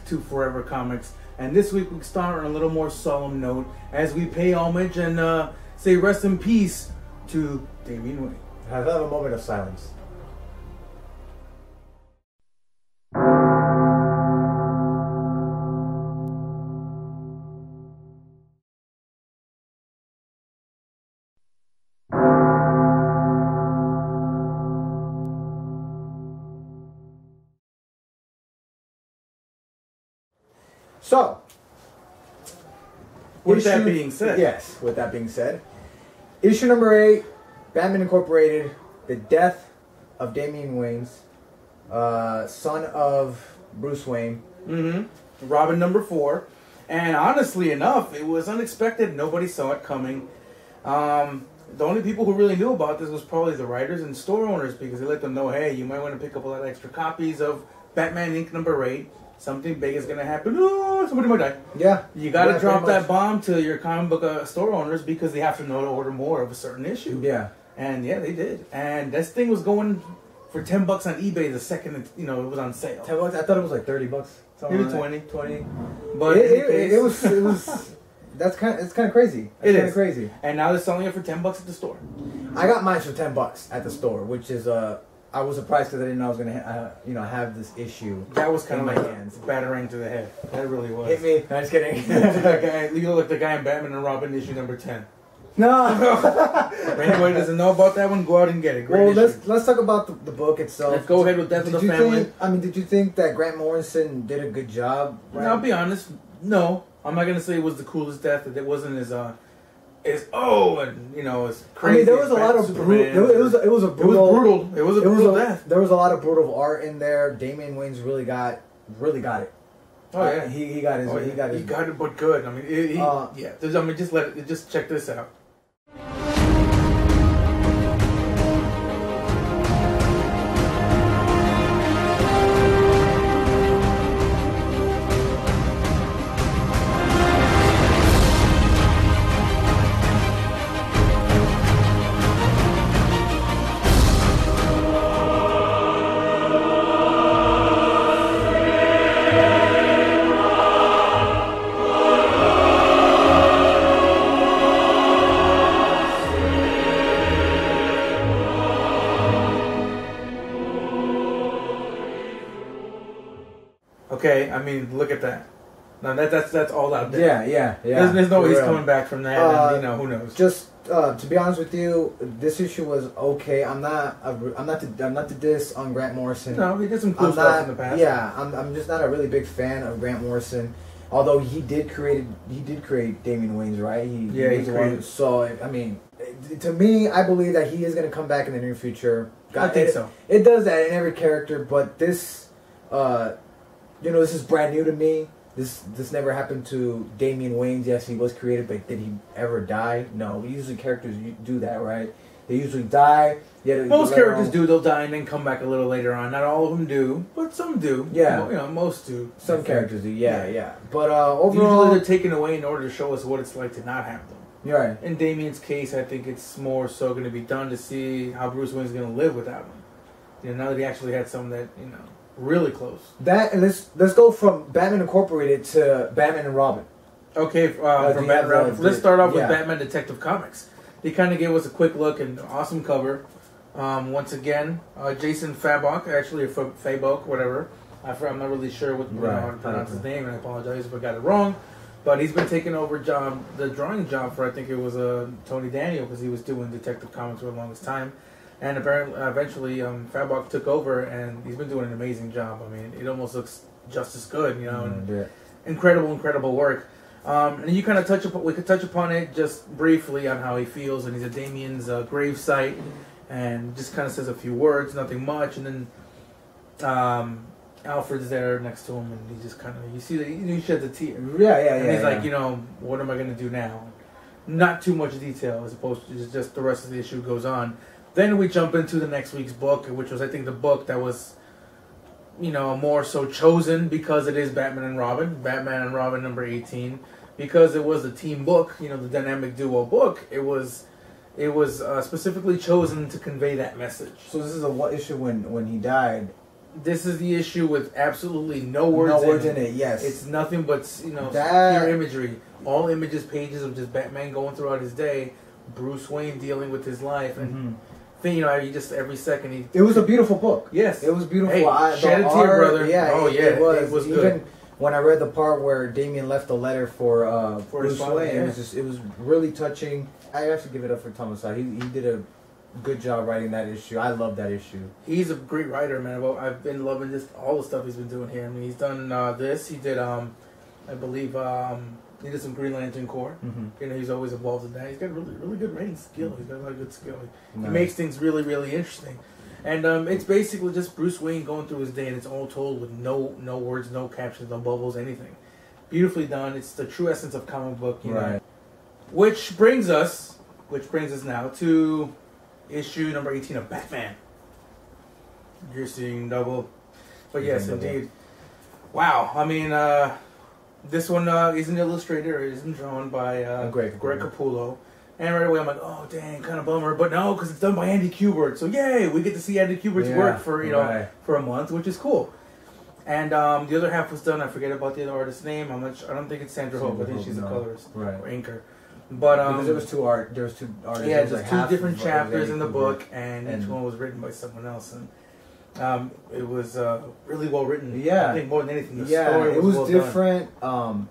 to Forever Comics. And this week we start on a little more solemn note as we pay homage and say rest in peace to Damian Wayne. Have a moment of silence. So, with that being said, yes, with that being said, issue number 8, Batman Incorporated, the death of Damian Wayne's son of Bruce Wayne. Mm-hmm. Robin number 4. And honestly enough, it was unexpected. Nobody saw it coming. The only people who really knew about this was probably the writers and store owners, because they let them know, hey, you might want to pick up a lot of extra copies of Batman Inc. number 8. Something big is going to happen. Oh, somebody might die. Yeah. You got to drop that bomb to your comic book store owners, because they have to know to order more of a certain issue. Yeah. And yeah, they did. And this thing was going for $10 on eBay the second it was on sale. $10? I thought it was like $30. Maybe 20. 20. But it was it's kind of crazy. It is kind of crazy. And now they're selling it for $10 at the store. I got mine for $10 at the store, which is I was surprised because I didn't know I was gonna have this issue. That was kind of like hands. battering to the head. That really was. Hit me. No, just kidding. That guy, you look like the guy in Batman and Robin issue number 10. No. If anybody doesn't know about that one, go out and get it. Great issue. Let's talk about the book itself. Let's go ahead with Death of the Family. Did you think that Grant Morrison did a good job? Right? I'll be honest. No, I'm not gonna say it was the coolest death. That it wasn't as as crazy. I mean, there was a lot of brutal. It was brutal. It was a brutal death. There was a lot of brutal art in there. Damian Wayne's really got it. Oh yeah, he got his. He got it, but good. I mean, just check this out. Okay, I mean, look at that. No, that's all out there. Yeah. There's no way he's coming back from that. And, who knows? Just to be honest with you, this issue was okay. I'm not to diss on Grant Morrison. No, he did some cool stuff in the past. Yeah, I'm just not a really big fan of Grant Morrison. Although he did create Damian Wayne's, right? He created. So I mean, to me, I believe that he is going to come back in the near future. I think so. It does that in every character, but this. This is brand new to me. This never happened to Damian Wayne. Yes, he was created, but did he ever die? No. Usually characters do that, right? They usually die. Most characters do. They'll die and then come back a little later on. Not all of them do, but some do. Yeah. Most do. Some characters do. Yeah. But overall, usually they're taken away in order to show us what it's like to not have them. Right. In Damian's case, I think it's more so going to be done to see how Bruce Wayne's going to live without them. Now that he actually had someone that really close. That and let's go from Batman Incorporated to Batman and Robin. Okay, from Batman. Let's start off with Batman Detective Comics. They kind of gave us a quick look and awesome cover. Once again, Jason Fabok, actually Fabok, whatever. I'm not really sure how to pronounce his name, and I apologize if I got it wrong. But he's been taking over the drawing job for, I think it was Tony Daniel, because he was doing Detective Comics for the longest time. And apparently, eventually, Fabok took over, and he's been doing an amazing job. I mean, it almost looks just as good, Incredible work. And we could touch upon it just briefly on how he feels, and he's at Damian's gravesite, and just kind of says a few words, nothing much, and then Alfred's there next to him, and he just kind of, you see that he sheds a tear. And he's like, what am I going to do now? Not too much detail, as opposed to just the rest of the issue goes on. Then we jump into the next week's book, which was, I think, the book that was, more so chosen because it is Batman and Robin number 18, because it was a team book, the dynamic duo book. It was specifically chosen to convey that message. So this is a issue when he died. This is the issue with absolutely no words. No words in it. Yes, it's nothing but pure imagery. All images, pages of just Batman going throughout his day, Bruce Wayne dealing with his life, and you just every second It was a beautiful book. Yes, it was beautiful. Hey, shed a tear, brother. Yeah, it was good. Even when I read the part where Damian left the letter for Bruce Wayne, it was really touching. I have to give it up for Thomas. He did a good job writing that issue. I love that issue. He's a great writer, man. I've been loving just all the stuff he's been doing here. I mean, he's done this. He did, I believe, he did some Green Lantern Corps. He's always involved in that. He's got really, really good writing skill. He's got a lot of good skill. He makes things really, really interesting. And it's basically just Bruce Wayne going through his day, and it's all told with no words, no captions, no bubbles, anything. Beautifully done. It's the true essence of comic book, you know. Which brings us now to issue number 18 of Batman. You're seeing double. But yes, indeed. Wow. I mean, this one isn't illustrated or isn't drawn by Greg Capullo. And right away I'm like, oh, dang, kind of bummer. But no, because it's done by Andy Kubert. So yay, we get to see Andy Kubert's work for, for a month, which is cool. And the other half was done. I forget about the other artist's name. I don't think it's Sandra Hope. I think she's a colorist or inker. But because there was two artists. Yeah, just two different chapters in the book, and each one was written by someone else, and it was really well written. Yeah, I think more than anything, the story was well different. Done.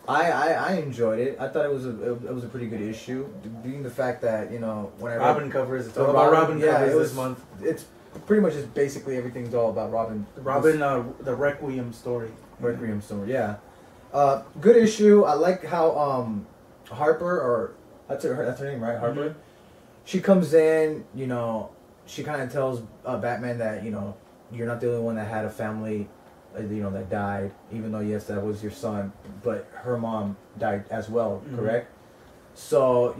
I enjoyed it. I thought it was a pretty good issue, being the fact that when I Robin covers, it's all about Robin covers this month. It's pretty much just basically everything's all about Robin. The Requiem story. Yeah. Good issue. I like how Harper, or that's her name, right? Harper. She comes in, she kind of tells Batman that you're not the only one that had a family, that died. Even though yes, that was your son, but her mom died as well, correct? So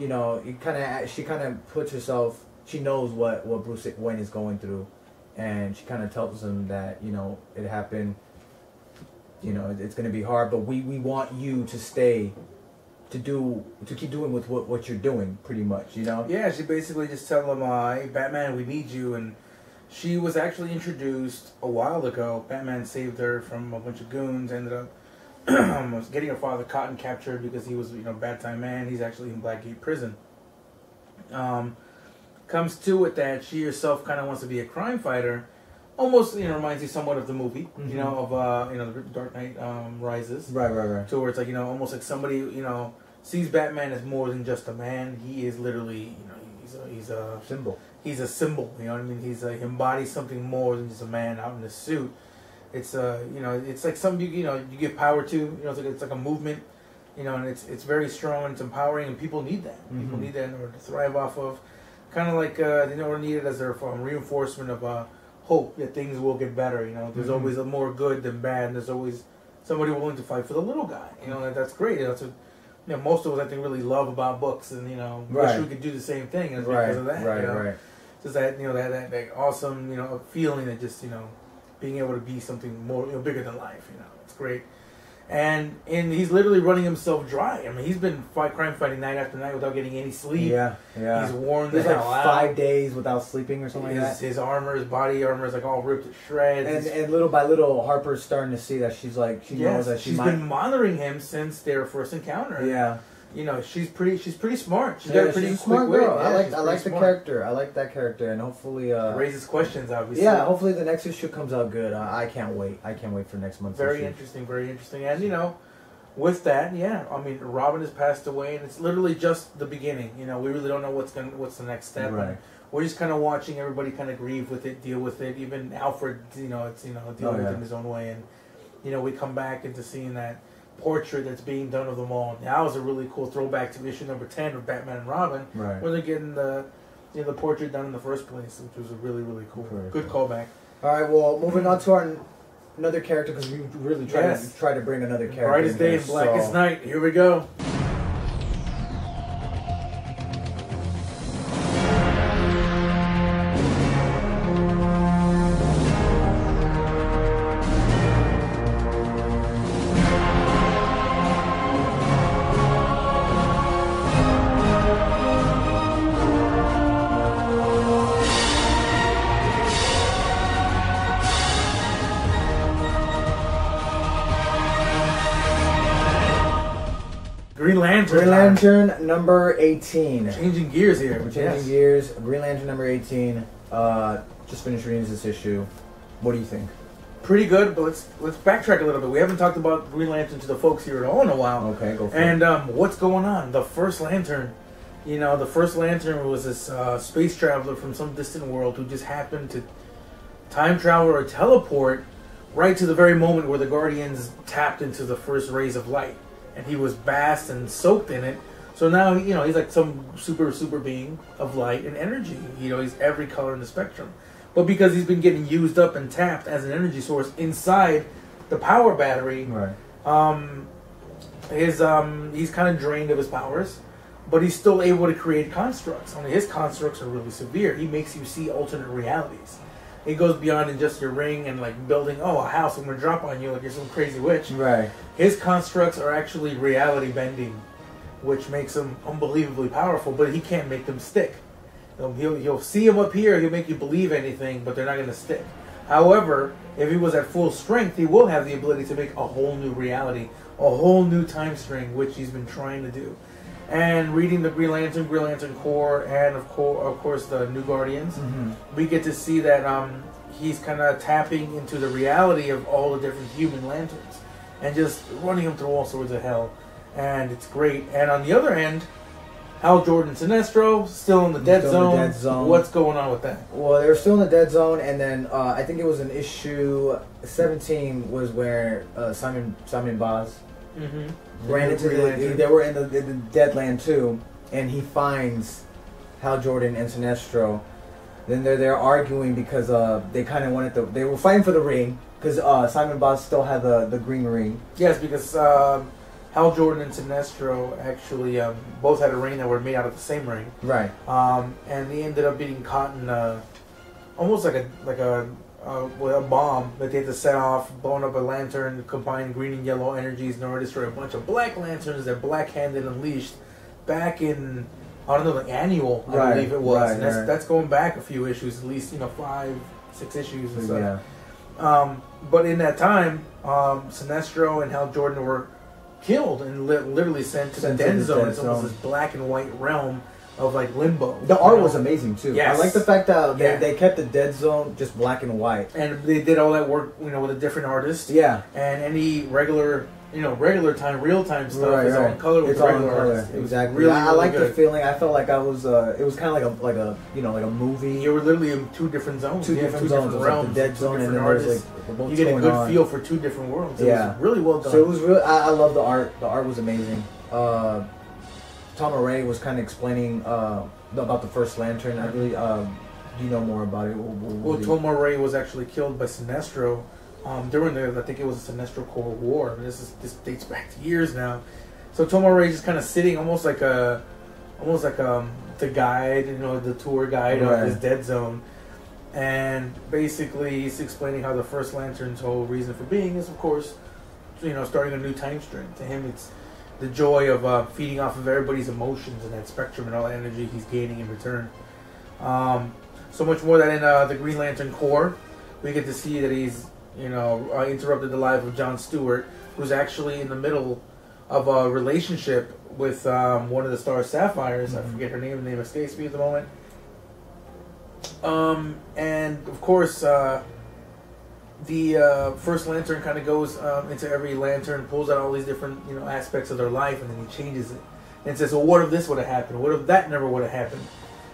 she kind of puts herself. She knows what Bruce Wayne is going through, and she kind of tells him that it happened. It's going to be hard, but we want you to stay. To keep doing with what you're doing, pretty much, Yeah, she basically just tell him, hey, Batman, we need you. And she was actually introduced a while ago. Batman saved her from a bunch of goons, ended up getting her father caught and captured because he was, bad time man. He's actually in Blackgate Prison. Comes to with that, she herself kind of wants to be a crime fighter. Almost, reminds you somewhat of the movie, of the Dark Knight Rises. Right. To where it's like, almost like somebody, sees Batman as more than just a man. He is literally, he's a symbol. He's a symbol. You know what I mean? He embodies something more than just a man out in a suit. It's it's like something you give power to. It's like a movement. And it's very strong and it's empowering, and people need that. People need that in order to thrive off of. Kind of like they need it as their reinforcement of hope that things will get better. There's always a more good than bad, and there's always somebody willing to fight for the little guy. That's great. That's what most of us I think really love about books, and wish we could do the same thing because of that. Right. Just that that awesome feeling that just being able to be something more bigger than life. It's great. And he's literally running himself dry. I mean, he's been crime fighting night after night without getting any sleep. Yeah. He's worn the hell out. 5 days without sleeping or something like that. His armor, his body armor is like all ripped to shreds. And little by little, Harper's starting to see that she knows that she's been monitoring him since their first encounter. Yeah. She's pretty smart. She's got a pretty smart quick girl. wit. I like the character. I like that character, and hopefully raises questions. Obviously. Yeah. Hopefully the next issue comes out good. I can't wait. I can't wait for next month's issue. Very interesting. And with that, I mean, Robin has passed away, and it's literally just the beginning. We really don't know what's the next step. Right. We're just kind of watching everybody kind of grieve with it, deal with it. Even Alfred, dealing with it in his own way, and we come back into seeing that portrait that's being done of them all. Now is a really cool throwback to issue number 10 of Batman and Robin, where they're getting the portrait done in the first place, which was a really, really cool, good callback. All right, well, moving on to another character, because we really try to bring another character. Brightest day and blackest night. Here we go. Green Lantern. Green Lantern number 18. Changing gears here. We're changing gears. Green Lantern number 18. Just finished reading this issue. What do you think? Pretty good, but let's backtrack a little bit. We haven't talked about Green Lantern to the folks here at all in a while. Okay, go for it. And what's going on? The first Lantern. You know, the first Lantern was this space traveler from some distant world who just happened to time travel or teleport right to the very moment where the Guardians tapped into the first rays of light. And he was bathed and soaked in it. So now, you know, he's like some super being of light and energy. You know, he's every color in the spectrum. But because he's been getting used up and tapped as an energy source inside the power battery, right. He's kind of drained of his powers. But he's still able to create constructs. Only his constructs are really severe. He makes you see alternate realities. It goes beyond in just your ring and like building, a house I'm going to drop on you like you're some crazy witch. Right. His constructs are actually reality bending, which makes him unbelievably powerful, but he can't make them stick. You'll see him up here, he'll make you believe anything, but they're not going to stick. However, if he was at full strength, he will have the ability to make a whole new reality, a whole new time string, which he's been trying to do. And reading the Green Lantern Corps, and of course the New Guardians, we get to see that he's kind of tapping into the reality of all the different human lanterns and just running them through all sorts of hell. And it's great. And on the other end, Hal Jordan Sinestro, still in the dead zone. What's going on with that? Well, they were still in the dead zone, and then I think it was in issue 17 was where Simon Baz ran into they were in the Dead Land too, and he finds Hal Jordan and Sinestro. Then they're there arguing because they kind of wanted they were fighting for the ring because Simon Baz still had the green ring. Yes, because Hal Jordan and Sinestro actually both had a ring that were made out of the same ring. Right. And they ended up being caught in almost like a bomb that they had to set off, blowing up a lantern, combined green and yellow energies in order to destroy a bunch of black lanterns that Black Handed unleashed back in, I don't know, the annual, I believe it was. Right, and that's going back a few issues, at least, 5, 6 issues and stuff. Yeah. But in that time, Sinestro and Hal Jordan were killed and literally sent to the dead zone. It's almost this black and white realm of like limbo. The art was amazing too. Yes. I like the fact that they kept the dead zone just black and white, and they did all that work, with a different artist. Yeah, and any regular time, real time stuff is all in color with regular artists. Exactly. Really, I like the feeling. I felt like I was. It was kind of like a movie. You were literally in two different zones. Two different zones. Realms, like the dead zone, and then there's like you get a good feel for two different worlds. It was really well done. So it was real. I love the art. The art was amazing. Tom Array was kind of explaining about the first Lantern. I really, do you know more about it? Well, Tom Array was actually killed by Sinestro during I think it was the Sinestro Corps War. This dates back to years now. So Tom Array is just kind of sitting, almost like the guide, the tour guide of this dead zone, and basically he's explaining how the first Lantern's whole reason for being is, of course, starting a new time string. To him, it's the joy of feeding off of everybody's emotions and that spectrum and all the energy he's gaining in return. So much more that in the Green Lantern Corps, we get to see that he's, interrupted the life of John Stewart, who's actually in the middle of a relationship with one of the Star Sapphires. I forget her name. The name escapes me at the moment. And of course, the first Lantern kind of goes into every Lantern, pulls out all these different aspects of their life, and then he changes it and says, "Well, what if this would have happened? What if that never would have happened?"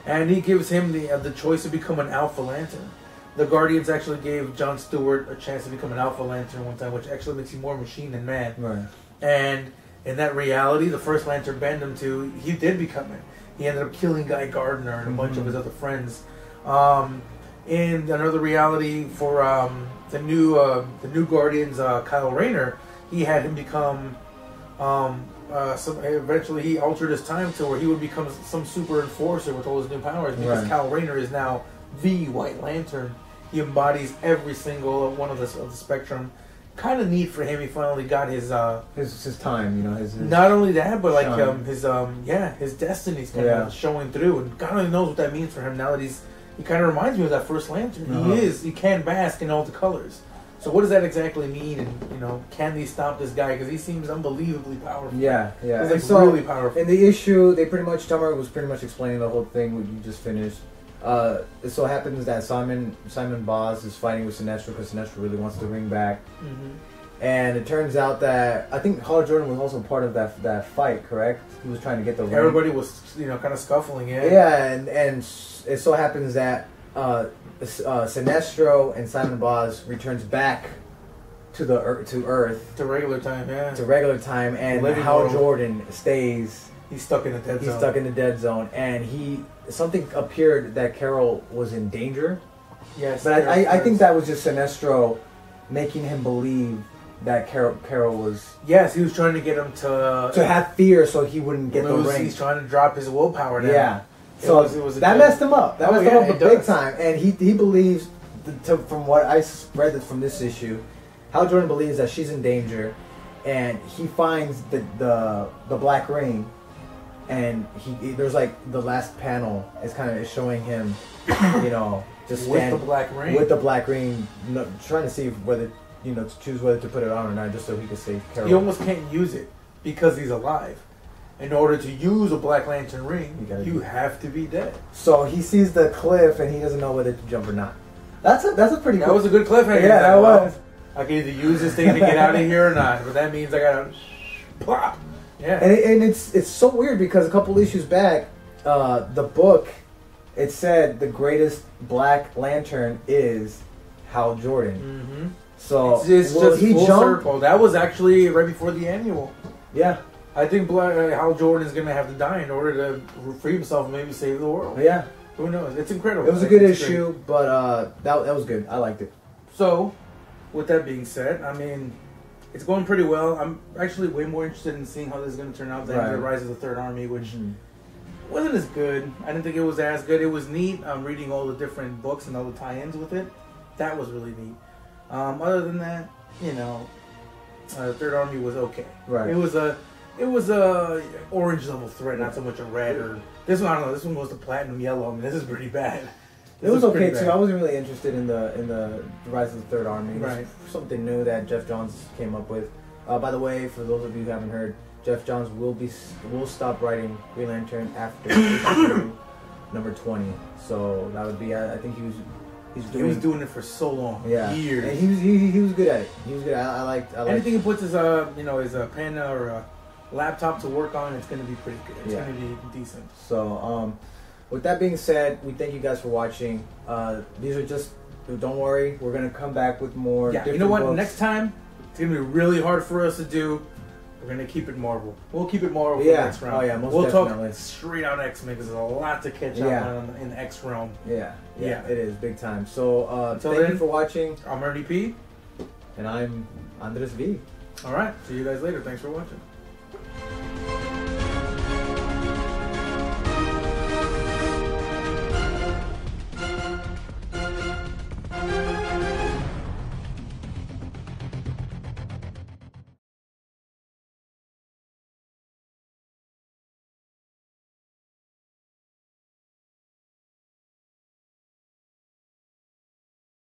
And he gives him the choice to become an Alpha Lantern. The Guardians actually gave John Stewart a chance to become an Alpha Lantern one time, which actually makes him more machine than man. Right. And in that reality, the first Lantern bent him to, he did become it. He ended up killing Guy Gardner and a bunch of his other friends. In another reality, for the new Guardians, Kyle Rayner, he had him become. Eventually, he altered his time to where he would become some super enforcer with all his new powers, because Kyle Rayner is now the White Lantern. He embodies every single one of the spectrum. Kind of neat for him. He finally got his time. His not only that, but like his destiny's kind of showing through, and God only knows what that means for him now that he kind of reminds me of that first Lantern. He can bask in all the colors. So what does that exactly mean? And you know, can they stop this guy? Because he seems unbelievably powerful. Yeah, yeah. He's like so, really powerful. In the issue, they pretty much Tamara was pretty much explaining the whole thing what you just finished. It so happens that Simon Boz is fighting with Sinestro because Sinestro really wants the ring back. And it turns out that I think Hal Jordan was also part of that fight, correct? He was trying to get the ring. Everybody was, you know, kind of scuffling, yeah. Yeah, and it so happens that Sinestro and Simon Boz returns back to Earth to regular time, yeah. To regular time, and Hal Jordan stays. He's stuck in the dead zone. He's stuck in the dead zone, and something appeared that Carol was in danger. Yes, but I think that was just Sinestro making him believe that Carol was. Yes, he was trying to get him to have fear so he wouldn't get the ring. He's trying to drop his willpower down. Yeah, so it was that messed him up. That messed him up big time, and he believes, from what I read from this issue, Hal Jordan believes that she's in danger, and he finds the black ring, and there's like the last panel is kind of showing him, you know, just with the black ring, trying to see whether. You know, to choose whether to put it on or not, just so he could save Carol. He almost can't use it because he's alive. In order to use a Black Lantern ring, you have to be dead. So he sees the cliff and he doesn't know whether to jump or not. That's a pretty. That was a good cliffhanger. Yeah, that was. I can either use this thing to get out of here or not, but that means I gotta plop. Yeah, and it's so weird because a couple issues back, the book, it said the greatest Black Lantern is Hal Jordan. So it's just full circle. That was actually right before the annual. Yeah, I think Hal Jordan is gonna have to die in order to free himself and maybe save the world. Yeah, who knows? It's incredible. It was a good issue, but that was good. I liked it. So, with that being said, I mean, it's going pretty well. I'm actually way more interested in seeing how this is gonna turn out than the Rise of the Third Army, which wasn't as good. I didn't think it was as good. It was neat. Reading all the different books and all the tie-ins with it. That was really neat. Other than that, you know, Third Army was okay. Right. It was a orange level threat, not so much a red or this one. I don't know. This one was the platinum yellow. I mean, this is pretty bad. It was okay too. I wasn't really interested in the Rise of the Third Army. Right. Something new that Jeff Johns came up with. By the way, for those of you who haven't heard, Jeff Johns will stop writing Green Lantern after number 20. So that would be. I think he was doing it for so long, years. And he was good at it. He was good. I liked anything he puts his his pen or a laptop to work on. It's going to be pretty good. It's going to be decent. So with that being said, we thank you guys for watching. These are just. Don't worry, we're going to come back with more. Yeah, you know what? Books. Next time it's going to be really hard for us to do. We're going to keep it Marvel. We'll keep it Marvel for the next round. Oh, yeah, most we'll definitely. Talk straight out X-Men because there's a lot to catch up on in the X realm. Yeah, it is big time. So thank you for watching. I'm Ernie P. And I'm Andres V. All right. See you guys later. Thanks for watching.